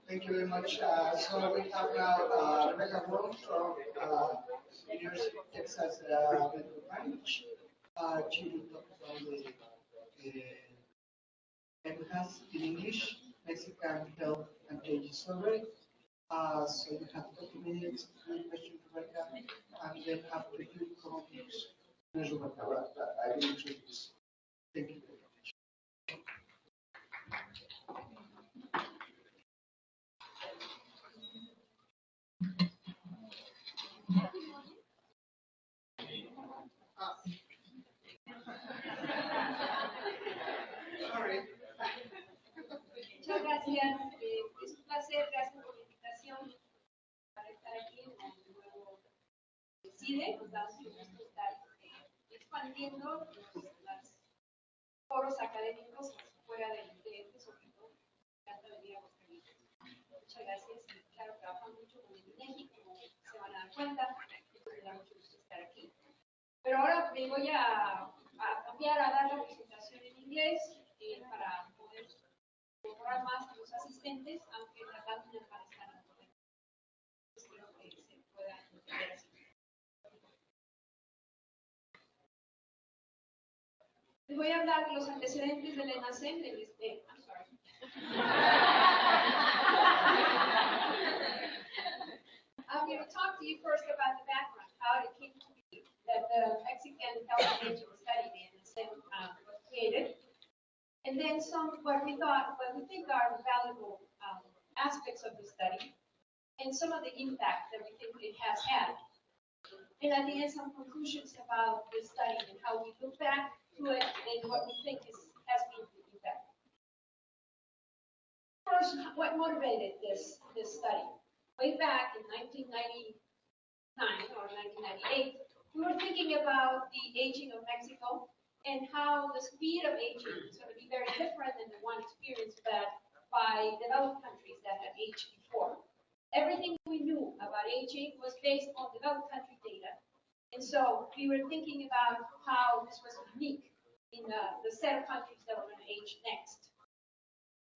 Thank you very much. So we have now Rebecca Wong from University of Texas Medical Branch. She will talk about the MHAS in English, Mexican Health and Aging Survey. So you have 30 minutes to question Rebecca, and then after you conclude, Rebecca, I will introduce. Thank you. Muchas gracias. Es un placer, gracias por la invitación para estar aquí en el nuevo CIDE. Nos da mucho gusto estar expandiendo los foros académicos fuera del IDF, sobre todo. Me encanta venir a Aguascalientes. Muchas gracias. Y claro, trabajamos mucho con el INEGI, como se van a dar cuenta. Me da mucho gusto estar aquí. Pero ahora me voy a cambiar a dar la presentación en inglés para poder mejorar más a los asistentes, aunque las láminas van a estar en inglés. Espero que se pueda entender así. Les voy a hablar de los antecedentes del ENACEM, I'm sorry. I'm going to talk to you first about the background, how it came to be that the Mexican Health and Aging Study, the ENACEM, was created. And then what we think are valuable aspects of the study, and some of the impact that we think it has had. And at the end, some conclusions about the study and how we look back to it and what we think has been the impact. First, what motivated this study? Way back in 1999 or 1998, we were thinking about the aging of Mexico and how the speed of aging is going to be very different than the one experienced by developed countries that had aged before. Everything we knew about aging was based on developed country data. And so we were thinking about how this was unique in the set of countries that were going to age next.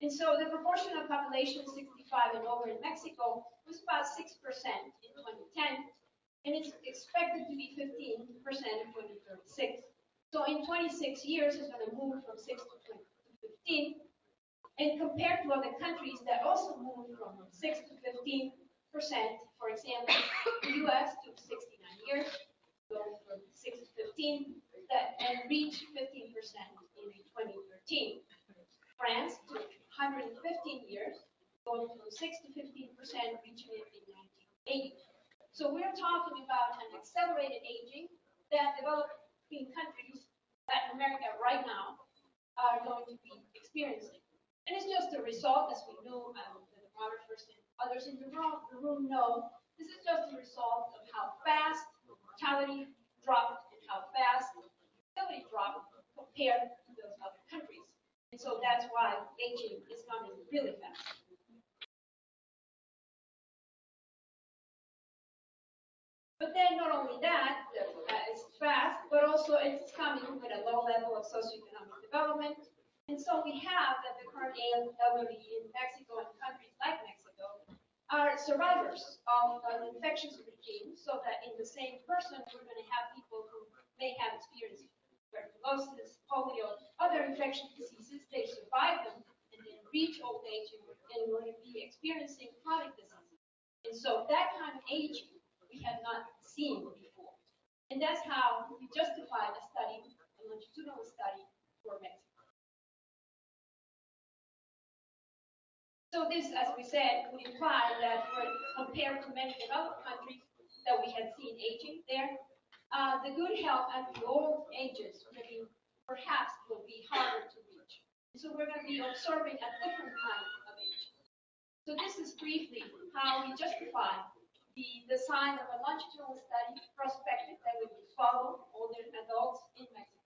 And so the proportion of population 65 and over in Mexico was about 6% in 2010, and it's expected to be 15% in 2036. So in 26 years, it's going to move from 6 to 15. And compared to other countries that also moved from 6 to 15%, for example, the US took 69 years, going from 6 to 15, and reached 15% in 2013. France took 115 years, going from 6 to 15%, reaching it in 1980. So we're talking about an accelerated aging that developing countries, Latin America right now, are going to be experiencing. And it's just a result, as we know, the demographers and others in the room know, this is just a result of how fast mortality dropped and how fast fertility dropped compared to those other countries. And so that's why aging is coming really fast. But then not only that, it's fast, but also it's coming with a low level of socioeconomic development. And so we have that the current elderly in Mexico and countries like Mexico are survivors of an infectious regime, so that in the same person, we're going to have people who may have experienced tuberculosis, polio, other infectious diseases. They survive them and then reach old age and we're going to be experiencing chronic diseases. And so that kind of aging we have not seen before. And that's how we justify a study, a longitudinal study for Mexico. So this, as we said, would imply that compared to many developed countries that we had seen aging there, the good health at the old ages perhaps will be harder to reach. So we're going to be observing a different kind of aging. So this is briefly how we justify the design of a longitudinal study prospective that would follow older adults in Mexico.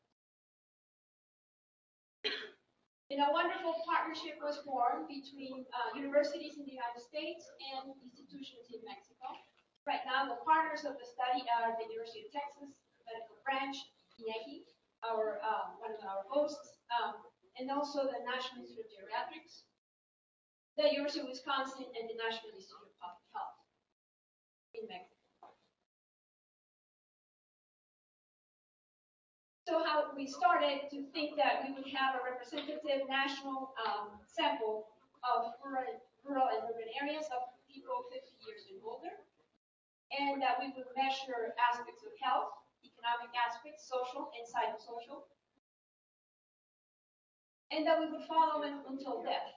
And a wonderful partnership was formed between universities in the United States and institutions in Mexico. Right now, the partners of the study are the University of Texas Medical Branch, INEGI, one of our hosts, and also the National Institute of Geriatrics. the University of Wisconsin, and the National Institute of Public Health in Mexico. So how we started to think that we would have a representative national sample of rural and urban areas of people 50 years and older, and that we would measure aspects of health, economic aspects, social and psychosocial, and that we would follow them until death.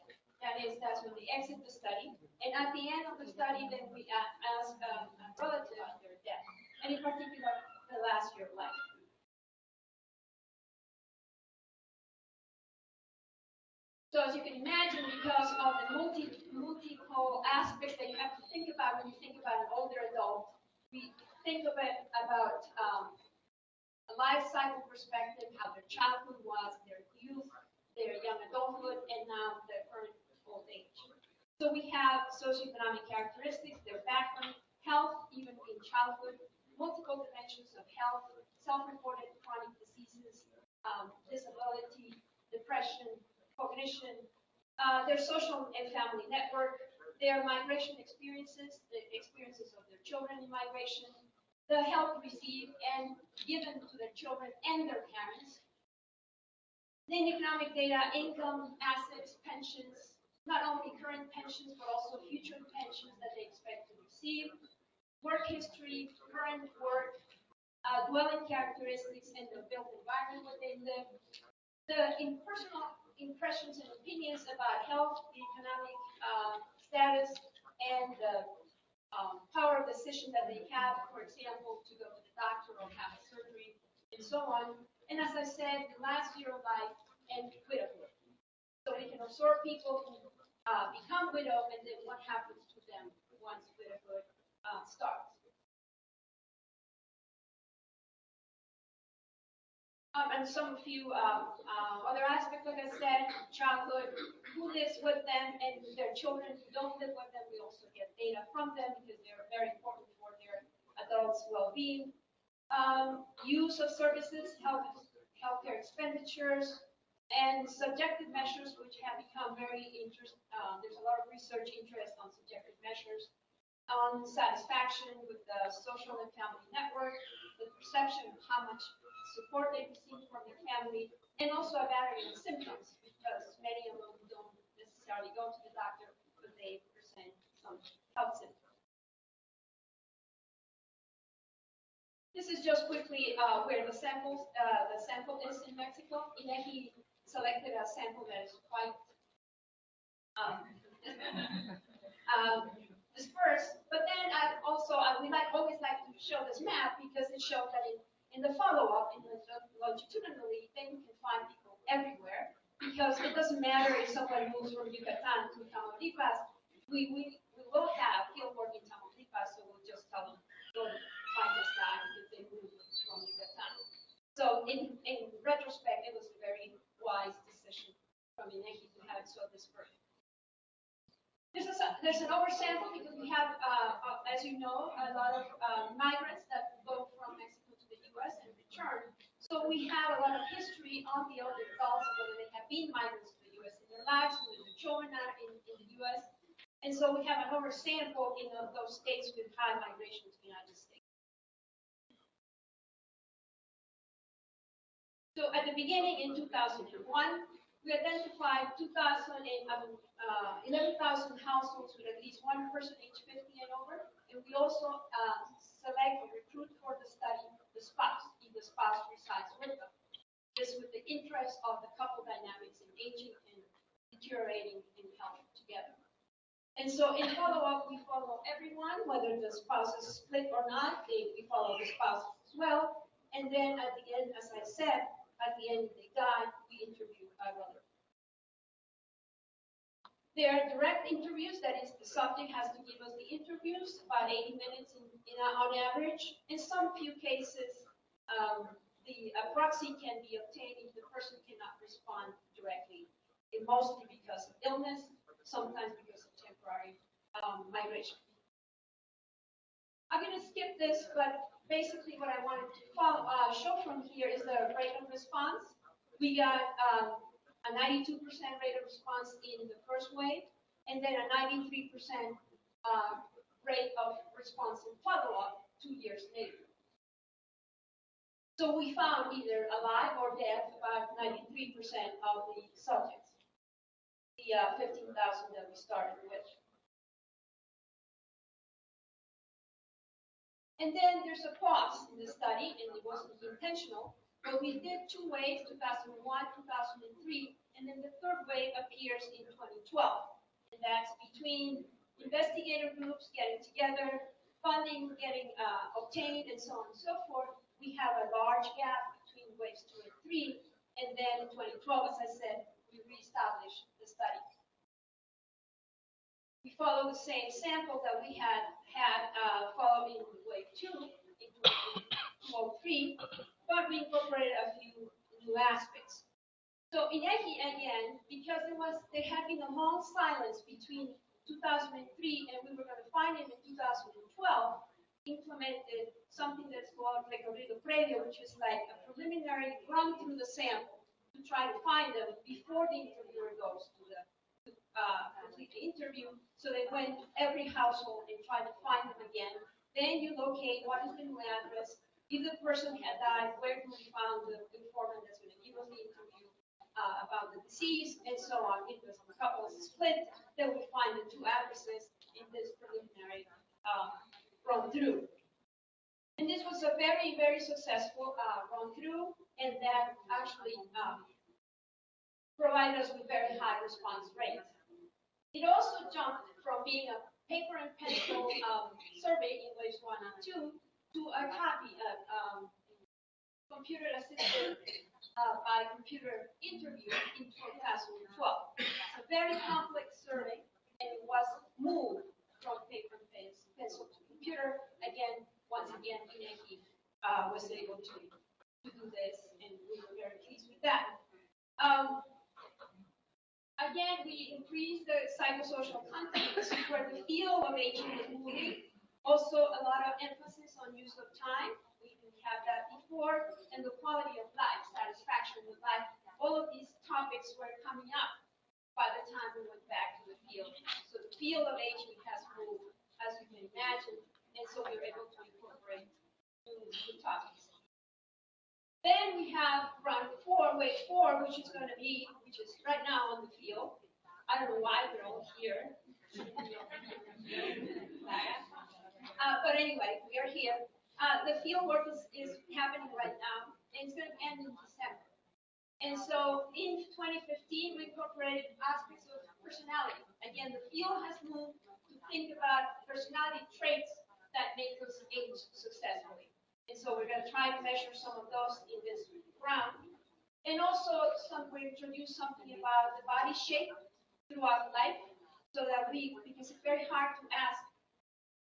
That's when they exit the study. And at the end of the study, then we ask a relative on their death, and in particular, the last year of life. So as you can imagine, because of the multiple aspects that you have to think about when you think about an older adult, we think of it about a life cycle perspective, how their childhood was, their youth, their young adulthood, and now their current old age. So we have socioeconomic characteristics, their background, health, even in childhood, multiple dimensions of health, self-reported chronic diseases, disability, depression, cognition, their social and family network, their migration experiences, the experiences of their children in migration, the help received and given to their children and their parents. Then economic data, income, assets, pensions, not only current pensions, but also future pensions that they expect to receive, work history, current work, dwelling characteristics, and the built environment where they live, the impersonal impressions and opinions about health, the economic status, and the power of decision that they have, for example, to go to the doctor or have a surgery, and so on. And as I said, the last year of life and widowhood. So we can observe people who become widowed, and then what happens to them once widowhood starts. And some few other aspects, like I said, childhood, who lives with them, and their children who don't live with them. We also get data from them because they're very important for their adults' well-being. Use of services, healthcare expenditures, and subjective measures, which have become very interesting. There's a lot of research interest on subjective measures, on satisfaction with the social and family network, the perception of how much support they receive from their family, and also a variety of symptoms, because many of them don't necessarily go to the doctor, but they present some health symptoms. This is just quickly where the sample is in Mexico. INEGI selected a sample that is quite dispersed, but then we always like to show this map because it shows that in the follow-up, in the longitudinally, then you can find people everywhere, because it doesn't matter if someone moves from Yucatan to Tamaulipas, we will have field work in Tamaulipas, so we'll just tell them, go find this guy because they moved from Yucatan. So in retrospect, it was a very wise decision from INEGI to have it so dispersed. There's an oversample because we have, as you know, a lot of migrants that go from Mexico to the U.S. and return. So we have a lot of history on the older adults, whether they have been migrants to the U.S. in their lives, whether their children are in the U.S. And so we have an oversample in those states with high migration to the United States. So at the beginning in 2001, we identified 11,000 households with at least one person age 50 and over, and we also select or recruit for the study the spouse, if the spouse resides with them. This with the interest of the couple dynamics in aging and deteriorating in health together. And so in follow-up, we follow everyone, whether the spouse is split or not, we follow the spouse as well. And then at the end, as I said, at the end, if they die, we interview a brother. There are direct interviews, that is, the subject has to give us the interviews, about 80 minutes on average. In some few cases, the proxy can be obtained if the person cannot respond directly, and mostly because of illness, sometimes because of temporary migration. I'm going to skip this, but basically what I wanted to show from here is the rate of response. We got a 92% rate of response in the first wave, and then a 93% rate of response in follow-up 2 years later. So we found either alive or dead about 93% of the subjects, the 15,000 that we started with. And then there's a pause in the study, and it wasn't intentional, but we did 2 waves, 2001, 2003, and then the third wave appears in 2012. And that's between investigator groups getting together, funding getting obtained, and so on and so forth. We have a large gap between waves 2 and 3, and then in 2012, as I said, we reestablished the study. We follow the same sample that we had following wave 2 in 2003, but we incorporated a few new aspects. So in EHI, again, because there had been a long silence between 2003 and we were going to find him in 2012, implemented something that's called recorrido previo, which is like a preliminary run through the sample to try to find them before the interviewer goes to complete the interview. So they went to every household and tried to find them again. Then you locate what is the new address, if the person had died, where do we found the informant that's going to give us the interview about the disease, and so on. If the couple is split, then we find the 2 addresses in this preliminary run through. And this was a very, very successful run through, and that actually provided us with very high response rates. It also jumped from being a paper and pencil survey in waves 1 and 2 to a copy of computer assisted by computer interview in 2012. It's a very complex survey, and it was moved from paper and pencil to computer. Again, once again, INEGI was able to do this, and we were very pleased with that. Again, we increased the psychosocial context where the field of aging was moving. Also, a lot of emphasis on use of time. We didn't have that before. And the quality of life, satisfaction with life. All of these topics were coming up by the time we went back to the field. So the field of aging has moved, as you can imagine. And so we were able to incorporate new topics. Then we have round 4, wave 4, which is right now on the field. I don't know why they're all here. But anyway, we are here. The field work is happening right now, and it's going to end in December. And so in 2015, we incorporated aspects of personality. Again, the field has moved to think about personality traits that make us age successfully. And so we're going to try to measure some of those in this round. And also, we introduced something about the body shape throughout life, so that because it's very hard to ask,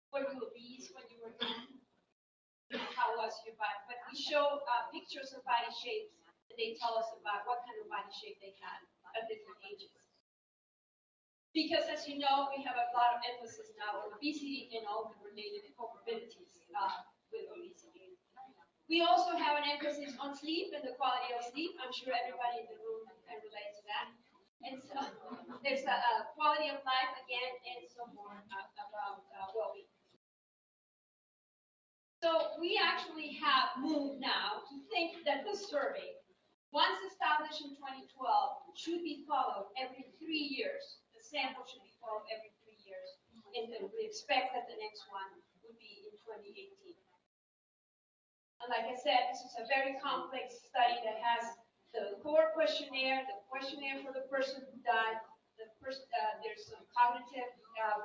were you obese when you were young? How was your body? But we show pictures of body shapes, and they tell us about what kind of body shape they had at different ages. Because, as you know, we have a lot of emphasis now on obesity and all the related comorbidities with obesity. We also have an emphasis on sleep and the quality of sleep. I'm sure everybody in the room can relate to that. And so there's a quality of life again, and some more about well-being. So we actually have moved now to think that the survey, once established in 2012, should be followed every 3 years. The sample should be followed every 3 years. And then we expect that the next one would be in 2018. And like I said, this is a very complex study that has the core questionnaire, the questionnaire for the person who died, there's some cognitive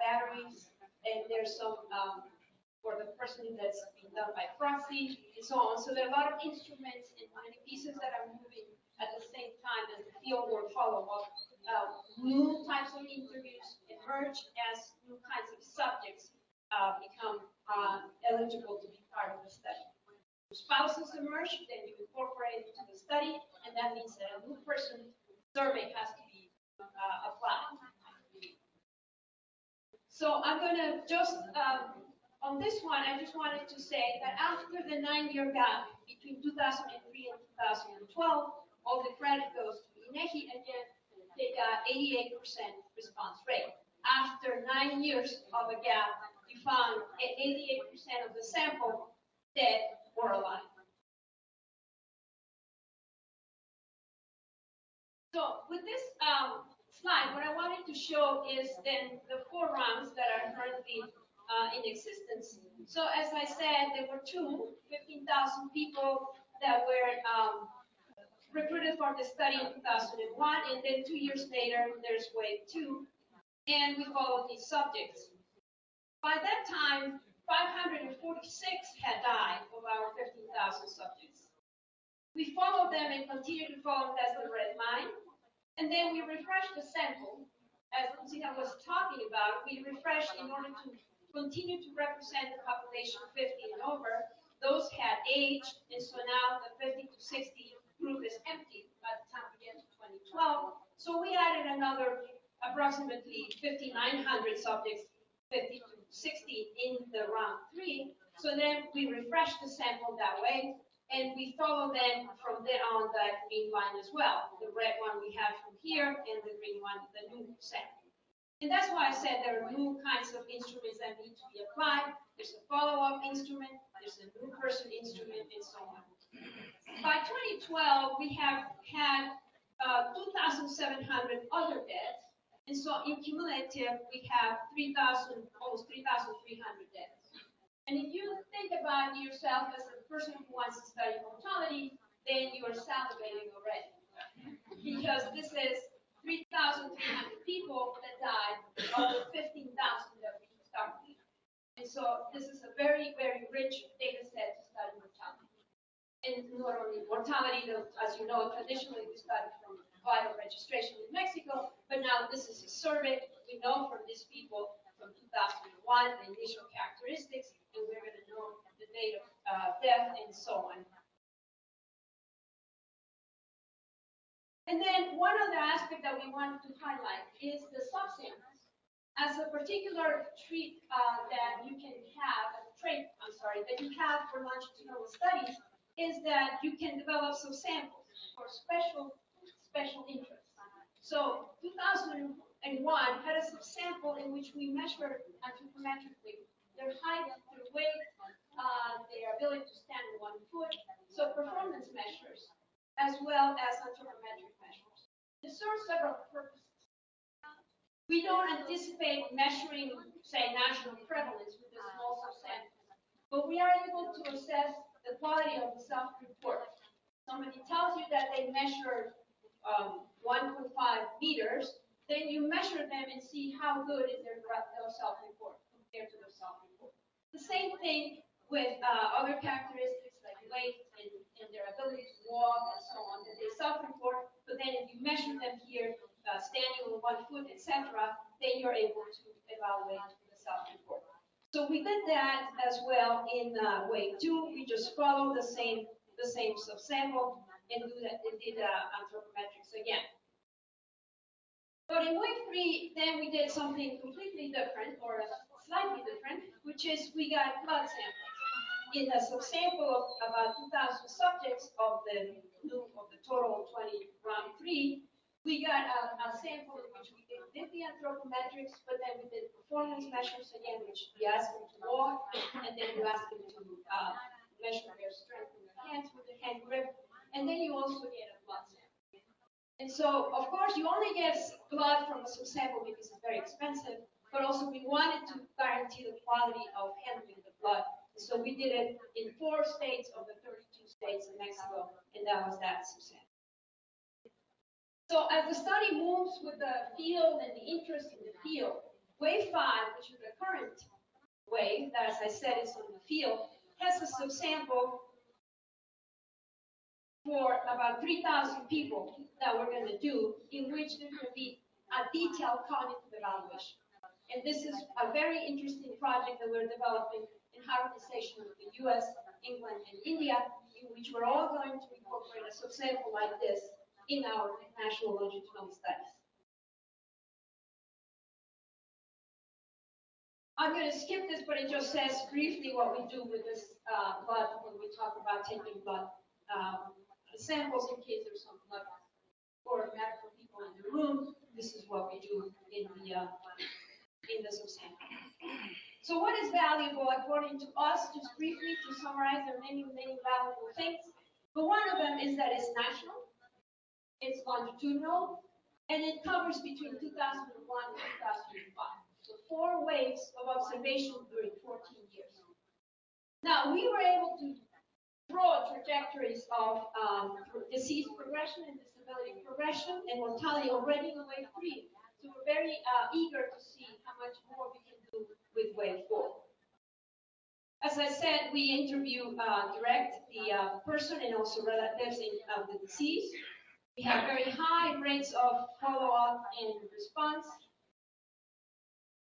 batteries, and there's some for the person that's being done by proxy, and so on. So there are a lot of instruments and many pieces that are moving at the same time as the field work follow-up. New types of interviews emerge as new kinds of subjects become eligible to be part of the study. Spouses emerge, then you incorporate it into the study, and that means that a new person survey has to be applied. So I'm going to just, on this one, I just wanted to say that after the 9-year gap between 2003 and 2012, all the credit goes to INEGI. Again, they got 88% response rate. after 9 years of a gap, we found 88% of the sample dead or alive. So with this slide, what I wanted to show is then the 4 rounds that are currently in existence. So as I said, there were 15,000 people that were recruited for the study in 2001, and then 2 years later, there's wave 2, and we followed these subjects. By that time, 546 had died of our 15,000 subjects. We followed them and continued to follow them as the red line, and then we refreshed the sample. As Lucina was talking about, we refreshed in order to continue to represent the population 50 and over. Those had aged, and so now the 50 to 60 group is empty by the time we get to 2012. So we added another approximately 5,900 subjects, 50 to 60 in the round 3. So then we refresh the sample that way, and we follow them from there on that green line as well. The red one we have from here, and the green one, the new sample. And that's why I said there are new kinds of instruments that need to be applied. There's a follow-up instrument, there's a new person instrument, and so on. By 2012, we have had 2,700 other deaths, and so in cumulative, we have almost 3,300 deaths. And if you think about yourself as a person who wants to study mortality, then you are salivating already, because this is 3,300 people that died of the 15,000 that we started with. And so this is a very, very rich data set to study mortality. And not only mortality, as you know, traditionally we studied from vital registration in Mexico, but now this is a survey. We know from these people from 2001 the initial characteristics, and we're going to know the date of death and so on. And then one other aspect that we wanted to highlight is the subsamples. As a particular trait that you can have, that you have for longitudinal studies, is that you can develop subsamples for special interests. So 2001 had a subsample in which we measured anthropometrically their height, their weight, their ability to stand on 1 foot, so performance measures, as well as anthropometric measures. It serves several purposes. We don't anticipate measuring, say, national prevalence with a small subsample, but we are able to assess the quality of the self-report. Somebody tells you that they measured 1.5 meters, then you measure them and see how good is their self-report compared to their self-report. The same thing with other characteristics like weight and their ability to walk and so on, that they self-report, but then if you measure them here, standing on 1 foot, etc., then you're able to evaluate the self-report. So we did that as well in wave 2. We just followed the same subsample and did anthropometrics again. But in wave 3, then we did something completely different, or slightly different, which is we got blood samples. In a subsample of about 2,000 subjects of the total 20 round 3, we got a sample in which we did the anthropometrics, but then we did performance measures again, which we asked them to walk, and then you ask them to measure their strength in their hands with the hand grip, and then you also get a blood sample. And so, of course, you only get blood from a subsample because it's very expensive, but also we wanted to guarantee the quality of handling the blood. So we did it in 4 states of the 32 states in Mexico, and that was that subsample. So as the study moves with the field and the interest in the field, wave 5, which is the current wave, that as I said is in the field, has a subsample for about 3,000 people that we're going to do, in which there will be a detailed cognitive evaluation. And this is a very interesting project that we're developing in harmonization with the US, England, and India, in which we're all going to incorporate a subsample like this in our national longitudinal studies. I'm going to skip this, but it just says briefly what we do with this blood when we talk about taking blood samples in case there's some blood or medical people in the room. This is what we do in the this example. So what is valuable according to us? Just briefly to summarize, there are many, many valuable things. But one of them is that it's national, it's longitudinal, and it covers between 2001 and 2005. So 4 waves of observation during 14 years. Now, we were able to draw trajectories of disease progression and disability progression and mortality already in wave 3. So we're very eager to see how much more we can do with wave 4. As I said, we interview direct the person and also relatives of the disease. We have very high rates of follow-up and response.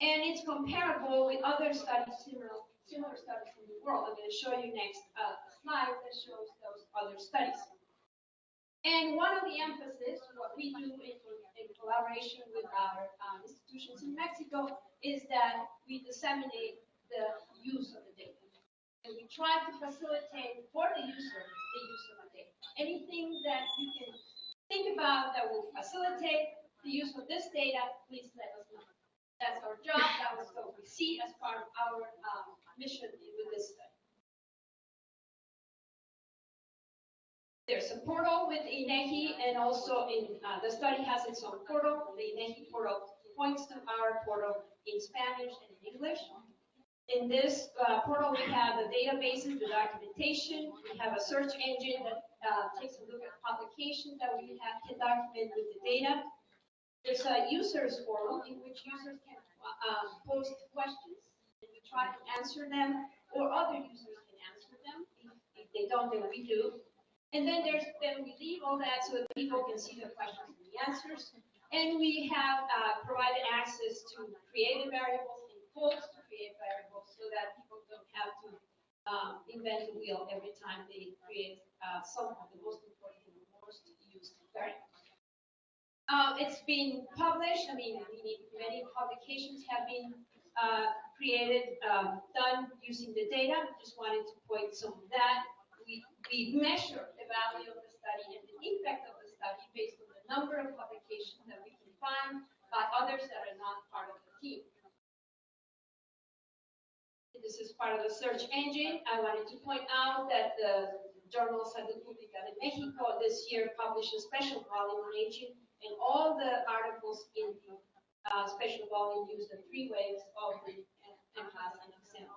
And it's comparable with other studies, similar studies in the world. I'm going to show you next slide that shows those other studies. And one of the emphasis, what we do in collaboration with our institutions in Mexico, is that we disseminate the use of the data. And we try to facilitate for the user the use of the data. Anything that you can think about that will facilitate the use of this data, please let us know. That's our job. That was what we see as part of our mission with this study. There's a portal with INEGI, and also the study has its own portal. The INEGI portal points to our portal in Spanish and in English. In this portal, we have the databases, the documentation. We have a search engine that takes a look at publications that we can document with the data. There's a users forum in which users can post questions, and we try to answer them, or other users can answer them. If they don't, then we do. And then we leave all that so that people can see the questions and the answers. And we have provided access to creative variables and codes to create variables so that people don't have to invent the wheel every time they create some of the most important and most used variables. It's been published. I mean, many publications have been created, done using the data. Just wanted to point some of that. We measure the value of the study and the impact of the study based on the number of publications that we can find by others that are not part of the team. This is part of the search engine. I wanted to point out that the journal Salud Pública de México this year published a special volume on aging, and all the articles in the special volume use the 3 waves of the MCAS and XM.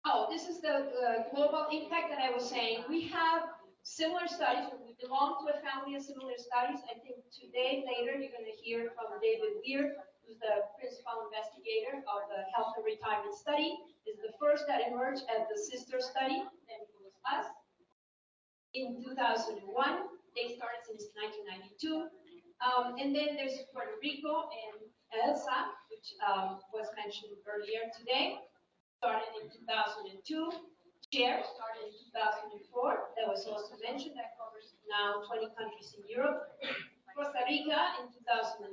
Oh, this is the global impact that I was saying. We have similar studies. We belong to a family of similar studies. I think today, later, you're going to hear from David Weir, who's the principal investigator of the Health and Retirement Study. It's the first that emerged as the sister study, then it was us. In 2001, they started since 1992. And then there's Puerto Rico and ELSA, which was mentioned earlier today. Started in 2002. CHAIR started in 2004. That was also mentioned. That covers now 20 countries in Europe. Costa Rica in 2005.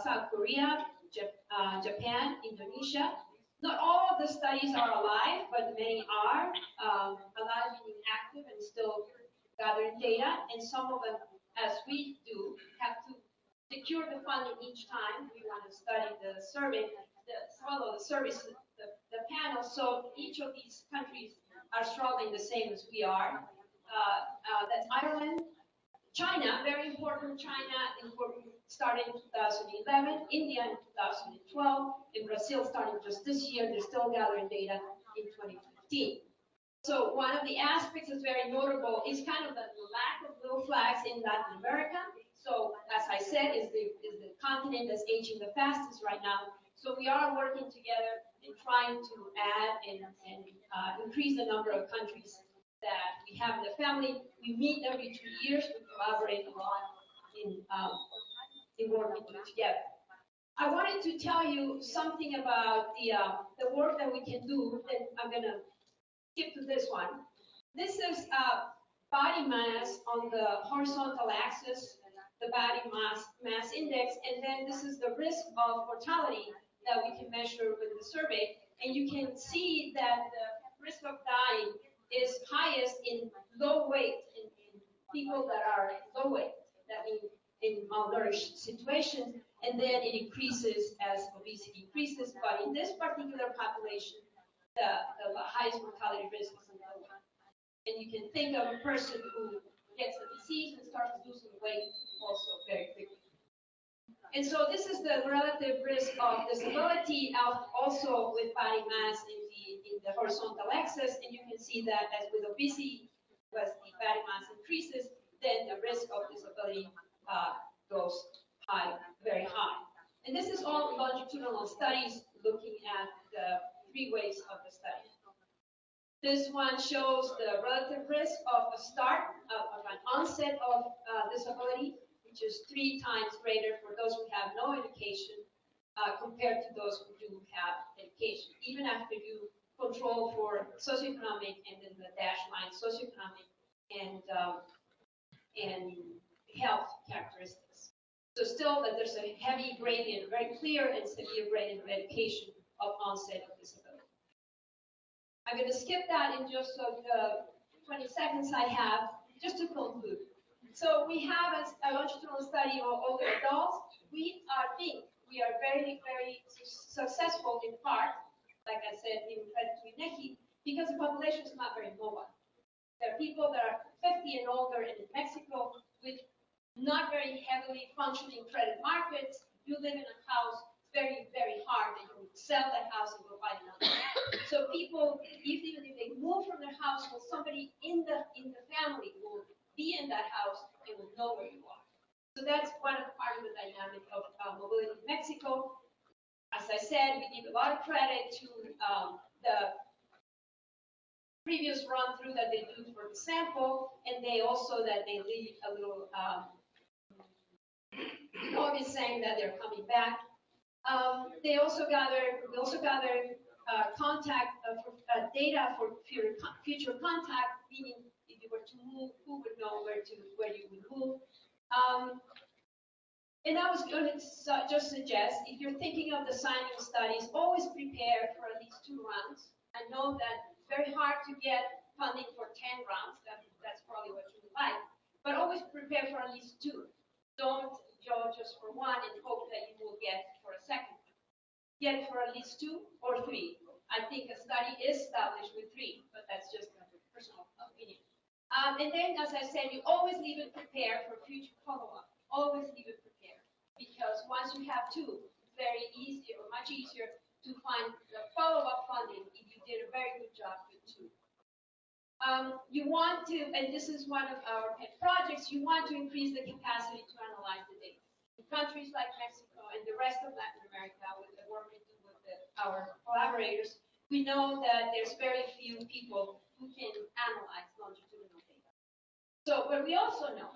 South Korea, Japan, Indonesia. Not all of the studies are alive, but many are alive, meaning active and still gathering data. And some of them, as we do, have to secure the funding each time we want to study the survey, follow the service, the panel. So each of these countries are struggling the same as we are. That's Ireland. China, very important. China started in 2011, India in 2012, and Brazil starting just this year. They're still gathering data in 2015. So one of the aspects that's very notable is kind of the lack of blue flags in Latin America. So as I said, is the continent that's aging the fastest right now. So we are working together and trying to add and increase the number of countries that we have in the family. We meet every 2 years. We collaborate a lot in working together. I wanted to tell you something about the work that we can do, and I'm going to skip to this one. This is body mass on the horizontal axis, the body mass index, and then this is the risk of mortality that we can measure with the survey. And you can see that the risk of dying is highest in low weight, in people that are low weight. that means in malnourished situations, and then it increases as obesity increases. But in this particular population, the highest mortality risk is in the low. And you can think of a person who gets the disease and starts losing weight also very quickly. And so this is the relative risk of disability also with body mass in the horizontal axis. And you can see that as with obesity, as the body mass increases, then the risk of disability goes high, very high. And this is all longitudinal studies looking at the 3 waves of the study. This one shows the relative risk of a start, of an onset of disability, which is 3 times greater for those who have no education compared to those who do have education, even after you control for socioeconomic and then the dashed line socioeconomic and health characteristics. So still that there's a heavy gradient, very clear and severe gradient of education of onset of disability. I'm going to skip that in just the 20 seconds I have, just to conclude. So we have a longitudinal study of older adults. We think we are very, very successful in part, like I said, in credit to INEGI, because the population is not very mobile. There are people that are 50 and older in Mexico with not very heavily functioning credit markets. You live in a house, it's very, very hard that you would sell that house and go buy another. So people, even if they move from their house, well, somebody in the family will be in that house and will know where you are. So that's one of the part of the dynamic of mobility in Mexico. As I said, we give a lot of credit to the previous run through that they do for the sample, and they also that they leave a little notice saying that they're coming back. They also gather contact data for future contact, meaning if you were to move, who would know where you would move. And I was going to just suggest, if you're thinking of designing studies, always prepare for at least 2 rounds. I know that it's very hard to get funding for 10 rounds. That's probably what you would like. But always prepare for at least 2. Don't go just for 1 and hope that you will get for a second. Get for at least 2 or 3. I think a study is established with 3, but that's just a personal opinion. And then, as I said, you always leave it prepared for future follow-up. Always leave it prepared. Because once you have 2, it's very easy or much easier to find the follow-up funding if you did a very good job with 2. You want to, and this is one of our pet projects, you want to increase the capacity to analyze the data. In countries like Mexico and the rest of Latin America, with the work we do with our collaborators, we know that there's very few people who can analyze longitudinal data. So, but we also know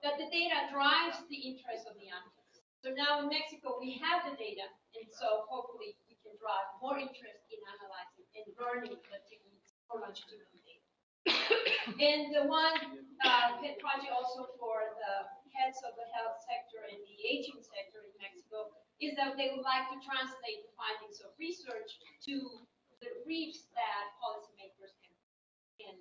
that the data drives the interest of the analysts. So now in Mexico, we have the data, and so hopefully we can drive more interest in analyzing and learning the techniques for longitudinal data. And the one pet project also for the heads of the health sector and the aging sector in Mexico is that they would like to translate the findings of research to the briefs that policymakers can